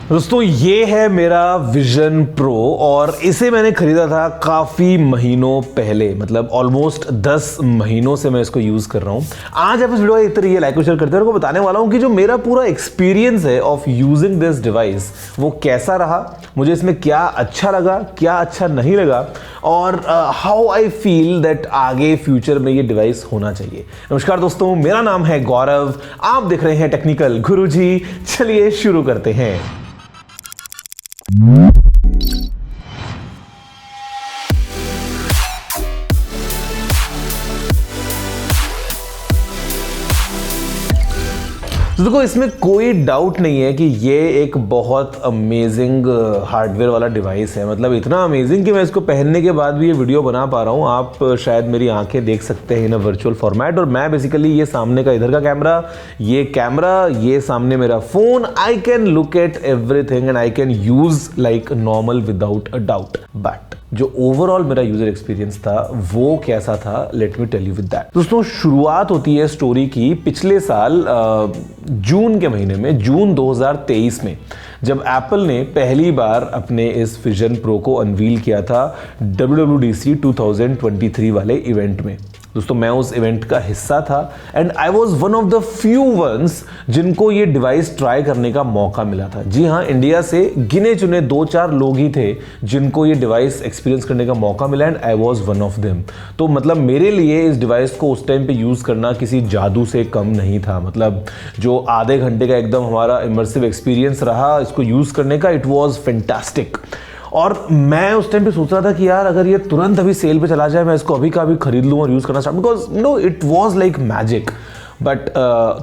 दोस्तों ये है मेरा विजन प्रो और इसे मैंने खरीदा था काफ़ी महीनों पहले, मतलब ऑलमोस्ट 10 महीनों से मैं इसको यूज़ कर रहा हूँ। आज आप इस वीडियो का इतना लाइक और शेयर करते हैं और बताने वाला हूँ कि जो मेरा पूरा एक्सपीरियंस है ऑफ यूजिंग दिस डिवाइस वो कैसा रहा, मुझे इसमें क्या अच्छा लगा, क्या अच्छा नहीं लगा और हाउ आई फील दैट आगे फ्यूचर में ये डिवाइस होना चाहिए। नमस्कार दोस्तों, मेरा नाम है गौरव, आप देख रहे हैं टेक्निकल गुरुजी। चलिए शुरू करते हैं। तो देखो, इसमें कोई डाउट नहीं है कि ये एक बहुत अमेजिंग हार्डवेयर वाला डिवाइस है। मतलब इतना अमेजिंग कि मैं इसको पहनने के बाद भी ये वीडियो बना पा रहा हूँ। आप शायद मेरी आंखें देख सकते हैं इन अ वर्चुअल फॉर्मेट और मैं बेसिकली ये सामने का इधर का कैमरा, ये सामने मेरा phone, I can look at everything and I can use like normal without a doubt. But जो ओवरऑल मेरा यूजर एक्सपीरियंस था वो कैसा था, let me tell you with that. दोस्तों शुरुआत होती है स्टोरी की पिछले साल जून के महीने में, जून 2023 में, जब एप्पल ने पहली बार अपने इस विजन प्रो को अनवील किया था WWDC 2023 वाले इवेंट में। दोस्तों मैं उस इवेंट का हिस्सा था and I was one of the few once जिनको ये डिवाइस ट्राई करने का मौका मिला था। जी हाँ, इंडिया से गिने चुने 2-4 लोग ही थे जिनको ये डिवाइस एक्सपीरियंस करने का मौका मिला and I was one of them. तो मतलब मेरे लिए इस डिवाइस को उस टाइम पे यूज़ करना किसी जादू से कम नहीं था। मतलब जो आधे घंटे का एकदम हमारा इमर्सिव एक्सपीरियंस रहा इसको यूज़ करने का, इट वॉज फैंटास्टिक। और मैं उस टाइम पे सोच रहा था कि यार अगर ये तुरंत अभी सेल पे चला जाए, मैं इसको अभी का अभी खरीद लूँ और यूज़ करना start, because no it was like magic. But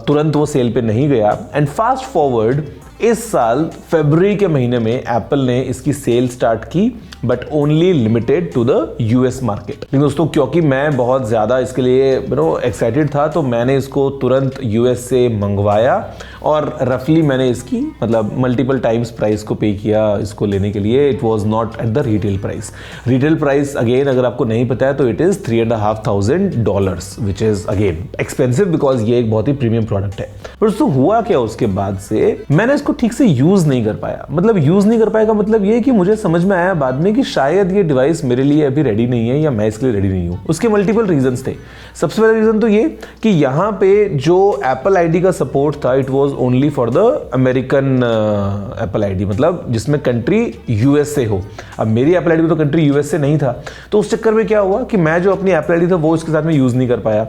तुरंत वो सेल पे नहीं गया एंड फास्ट फॉरवर्ड इस साल फरवरी के महीने में एप्पल ने इसकी सेल स्टार्ट की, but only limited to the US market. लेकिन दोस्तों क्योंकि मैं बहुत ज़्यादा इसके लिए एक्साइटेड था तो मैंने इसको तुरंत यूएस से मंगवाया और रफली मैंने इसकी मतलब मल्टीपल टाइम्स प्राइस को पे किया इसको लेने के लिए। It was not at the retail price. Retail price again अगर आपको नहीं पता है तो it is $3,500, which is again expensive because ये एक बहुत ही प्रीमियम प्रोडक्ट है। पर दोस्तों हुआ क्या, उसके बाद से मैंने इसको ठीक से यूज़ नहीं कर पाया। मतलब यूज़ नहीं कर पाया का मतलब ये कि मुझे समझ में आया बाद में कि शायद ये डिवाइस मेरे लिए अभी रेडी नहीं है या मैं इसके लिए रेडी नहीं हूँ। उसके मल्टीपल रीजंस थे। सबसे पहला रीजन तो ये कि यहाँ पे जो एप्पल आईडी का सपोर्ट था it was only for the American Apple ID, मतलब जिसमें कंट्री यूएसए हो। अब मेरी एप्पल आईडी में तो कंट्री यूएसए नहीं था, तो उस चक्कर में क्या हुआ कि मैं जो अपनी एप्पल आईडी था वो इसके साथ में यूज़ नहीं कर पाया।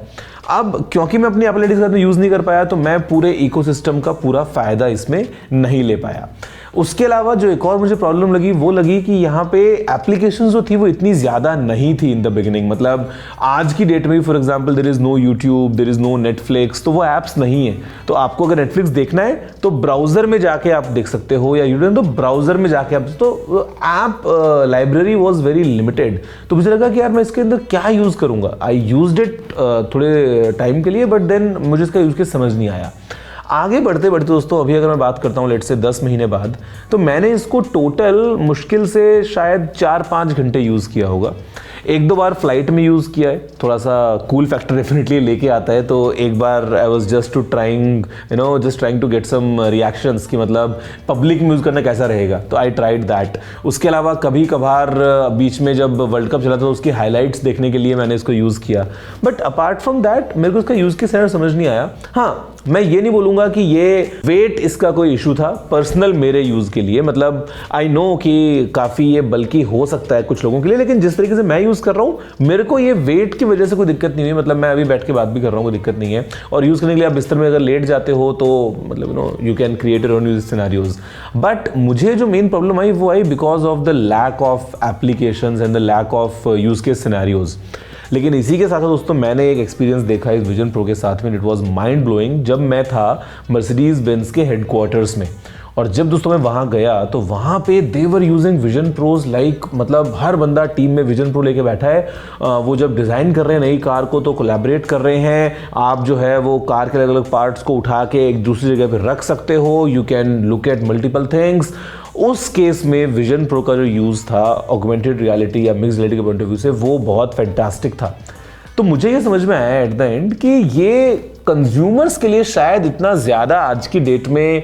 अब क्योंकि मैं अपनी एप्पल आईडी के साथ में यूज़ नहीं कर पाया तो मैं पूरे इकोसिस्टम का पूरा फ़ायदा इसमें नहीं ले पाया। उसके अलावा जो एक और मुझे प्रॉब्लम लगी वो लगी कि यहाँ पे एप्लीकेशंस जो थी वो इतनी ज़्यादा नहीं थी इन द बिगिनिंग। मतलब आज की डेट में for example there is no YouTube, there is no Netflix, तो वो ऐप्स नहीं है। तो आपको अगर नेटफ्लिक्स देखना है तो ब्राउज़र में जाके आप देख सकते हो या यूट्यूब तो ब्राउज़र में जाके आप, तो app library was very limited. तो मुझे लगा कि यार मैं इसके अंदर क्या यूज़ करूँगा। आई यूज्ड इट थोड़े टाइम के लिए, बट देन मुझे इसका यूज़ के समझ नहीं आया। आगे बढ़ते बढ़ते दोस्तों अभी अगर मैं बात करता हूँ लेट से 10 महीने बाद, तो मैंने इसको टोटल मुश्किल से शायद 4-5 घंटे यूज़ किया होगा। 1-2 बार फ्लाइट में यूज़ किया है, थोड़ा सा कूल फैक्टर डेफिनेटली लेके आता है। तो एक बार I was just trying to get some reactions कि मतलब पब्लिक में यूज़ करना कैसा रहेगा, तो आई ट्राइड दैट। उसके अलावा कभी कभार बीच में जब वर्ल्ड कप चला था तो उसकी हाईलाइट्स देखने के लिए मैंने इसको यूज़ किया। बट अपार्ट फ्रॉम दैट मेरे को इसका यूज़ के सेंस समझ नहीं आया। हाँ, मैं ये नहीं बोलूँगा कि ये वेट इसका कोई इशू था पर्सनल मेरे यूज़ के लिए। मतलब आई नो कि काफ़ी ये बल्कि हो सकता है कुछ लोगों के लिए, लेकिन जिस तरीके से मैं यूज़ कर रहा हूँ मेरे को ये वेट की वजह से कोई दिक्कत नहीं हुई। मतलब मैं अभी बैठ के बात भी कर रहा हूँ, कोई दिक्कत नहीं है। और यूज़ करने के लिए आप बिस्तर में अगर लेट जाते हो तो मतलब you can create your own use scenarios. But मुझे जो मेन प्रॉब्लम आई वो आई because of the lack of applications and the lack of use case scenarios. लेकिन इसी के साथ दोस्तों मैंने एक एक्सपीरियंस देखा इस विजन प्रो के साथ में, इट वाज माइंड ब्लोइंग। जब मैं था मर्सिडीज बेंज के हेडक्वार्टर्स में और जब दोस्तों मैं वहाँ गया तो वहाँ पे they were using Vision Pros like, मतलब हर बंदा टीम में विजन प्रो लेके बैठा है। वो जब डिज़ाइन कर रहे हैं नई कार को तो कोलैबोरेट कर रहे हैं। आप जो है वो कार के अलग अलग पार्ट्स को उठा के एक दूसरी जगह पे रख सकते हो, you can look at multiple things. उस केस में विजन प्रो का जो यूज़ था ऑगमेंटेड रियलिटी या मिक्स रियलिटी के पॉइंट ऑफ व्यू से वो बहुत फैंटास्टिक था। तो मुझे ये समझ में आया एट द एंड कि ये कंज्यूमर्स के लिए शायद इतना ज़्यादा आज की डेट में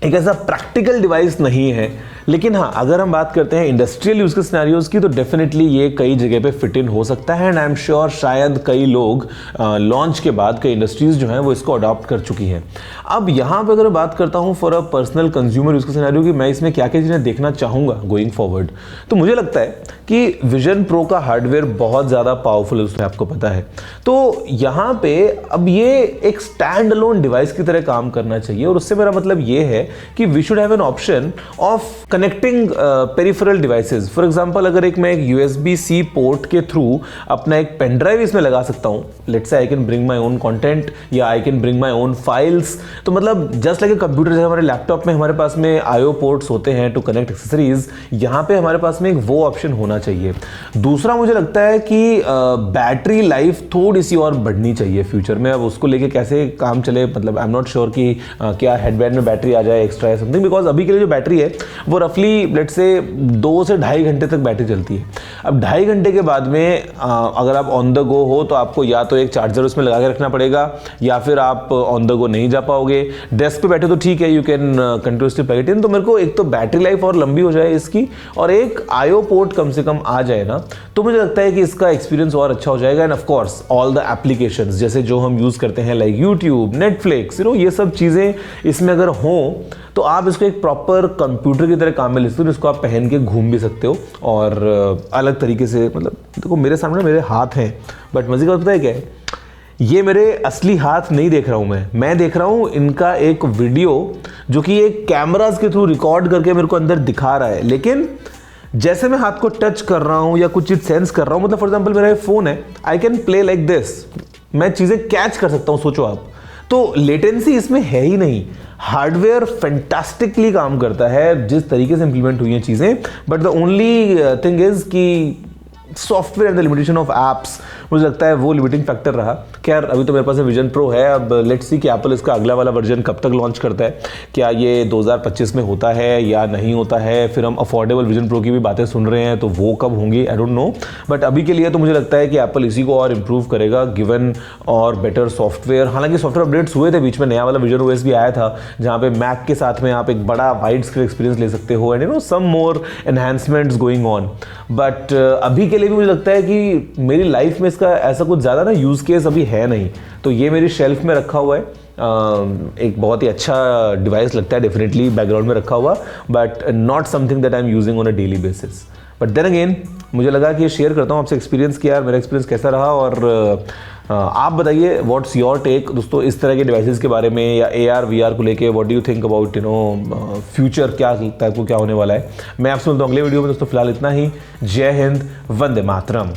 एक ऐसा प्रैक्टिकल डिवाइस नहीं है। लेकिन हाँ, अगर हम बात करते हैं इंडस्ट्रियल यूज के सिनेरियोज की, तो डेफिनेटली ये कई जगह पे फिट इन हो सकता है। एंड आई एम श्योर शायद कई लोग लॉन्च के बाद कई इंडस्ट्रीज जो हैं वो इसको अडॉप्ट कर चुकी हैं। अब यहाँ पे अगर मैं बात करता हूँ for a personal consumer use के सिनेरियो कि मैं इसमें क्या क्या चीज़ें देखना चाहूँगा गोइंग फॉरवर्ड, तो मुझे लगता है कि विजन प्रो का हार्डवेयर बहुत ज़्यादा पावरफुल है, उसमें आपको पता है। तो यहाँ पे अब ये एक स्टैंड अलोन डिवाइस की तरह काम करना चाहिए, और उससे मेरा मतलब ये है कि we should have an option of connecting peripheral devices. For example, अगर मैं एक USB-C पोर्ट के थ्रू अपना एक पेन ड्राइव इसमें लगा सकता हूँ, let's say I can bring my own content या I can bring my own files. तो मतलब जस्ट लाइक ए कंप्यूटर, जैसे हमारे लैपटॉप में हमारे पास में IO पोर्ट्स होते हैं टू कनेक्ट एक्सेसरीज, यहाँ पे हमारे पास में एक वो ऑप्शन होना चाहिए। दूसरा मुझे लगता है कि बैटरी लाइफ थोड़ी सी और बढ़नी चाहिए फ्यूचर में। अब उसको लेके कैसे काम चले, मतलब आई एम नॉट श्योर कि क्या हेडबैंड में बैटरी आ जाए एक्स्ट्रा या समथिंग, बिकॉज अभी के लिए जो बैटरी है वो रफली लेट्स से 2 से ढाई घंटे तक बैटरी चलती है। अब 2.5 घंटे के बाद में अगर आप ऑन द गो हो तो आपको या तो एक चार्जर उसमें लगा के रखना पड़ेगा, या फिर आप ऑन द गो नहीं जा पाओगे। डेस्क पे बैठे तो ठीक है, you can continuously plug it in. तो मेरे को एक तो बैटरी लाइफ और लंबी हो जाए इसकी, और एक IO पोर्ट कम से कम आ जाए ना, तो मुझे लगता है कि इसका एक्सपीरियंस और अच्छा हो जाएगा। End of course all the applications जैसे जो हम यूज करते हैं लाइक यूट्यूब, नेटफ्लिक्स, ये सब चीजें इसमें अगर हों तो आप इसको एक प्रॉपर कंप्यूटर की तरह काम में ले सकते हो। इसको आप पहन के घूम भी सकते हो और अलग तरीके से, मतलब देखो मेरे सामने मेरे हाथ हैं, बट मजे का पता है क्या है, ये मेरे असली हाथ नहीं देख रहा हूं मैं देख रहा हूं इनका एक वीडियो जो कि एक कैमरास के थ्रू रिकॉर्ड करके मेरे को अंदर दिखा रहा है। लेकिन जैसे मैं हाथ को टच कर रहा हूं या कुछ चीज सेंस कर रहा हूं, मतलब फॉर एग्जांपल मेरा फोन है, I can play like this, मैं चीजें कैच कर सकता हूं, सोचो आप। तो लेटेंसी इसमें है ही नहीं। हार्डवेयर फैंटास्टिकली काम करता है जिस तरीके से इंप्लीमेंट हुई हैं चीजें, but the only thing is कि software and the limitation of apps, मुझे लगता है वो लिमिटिंग फैक्टर रहा। खैर अभी तो मेरे पास विजन प्रो है, अब लेट्स सी कि एप्पल इसका अगला वाला वर्जन कब तक लॉन्च करता है, क्या ये 2025 में होता है या नहीं होता है। फिर हम अफोर्डेबल विजन प्रो की भी बातें सुन रहे हैं, तो वो कब होंगी आई डोंट नो, बट अभी के लिए तो मुझे लगता है कि एप्पल इसी को और इंप्रूव करेगा गिवन और बेटर सॉफ्टवेयर। हालांकि सॉफ्टवेयर अपडेट्स हुए थे बीच में, नया वाला विजन OS भी आया था जहाँ पे मैक के साथ में आप एक बड़ा वाइड स्क्रीन एक्सपीरियंस ले सकते हो, and some more enhancements going on. But अभी के लिए भी मुझे लगता है कि मेरी लाइफ में इसका ऐसा कुछ ज़्यादा ना यूज़ केस अभी है नहीं, तो ये मेरी शेल्फ में रखा हुआ है। एक बहुत ही अच्छा डिवाइस लगता है डेफिनेटली बैकग्राउंड में रखा हुआ, but not something that I am using on a daily basis. But then again मुझे लगा कि ये शेयर करता हूँ आपसे एक्सपीरियंस किया, मेरा एक्सपीरियंस कैसा रहा, और आप बताइए व्हाट्स योर टेक दोस्तों इस तरह के डिवाइसेस के बारे में, या AR VR को लेके what do you think about future, क्या लगता है आपको क्या होने वाला है। मैं आपसे मिलता हूँ अगले वीडियो में दोस्तों, फिलहाल इतना ही। जय हिंद, वंदे मातरम।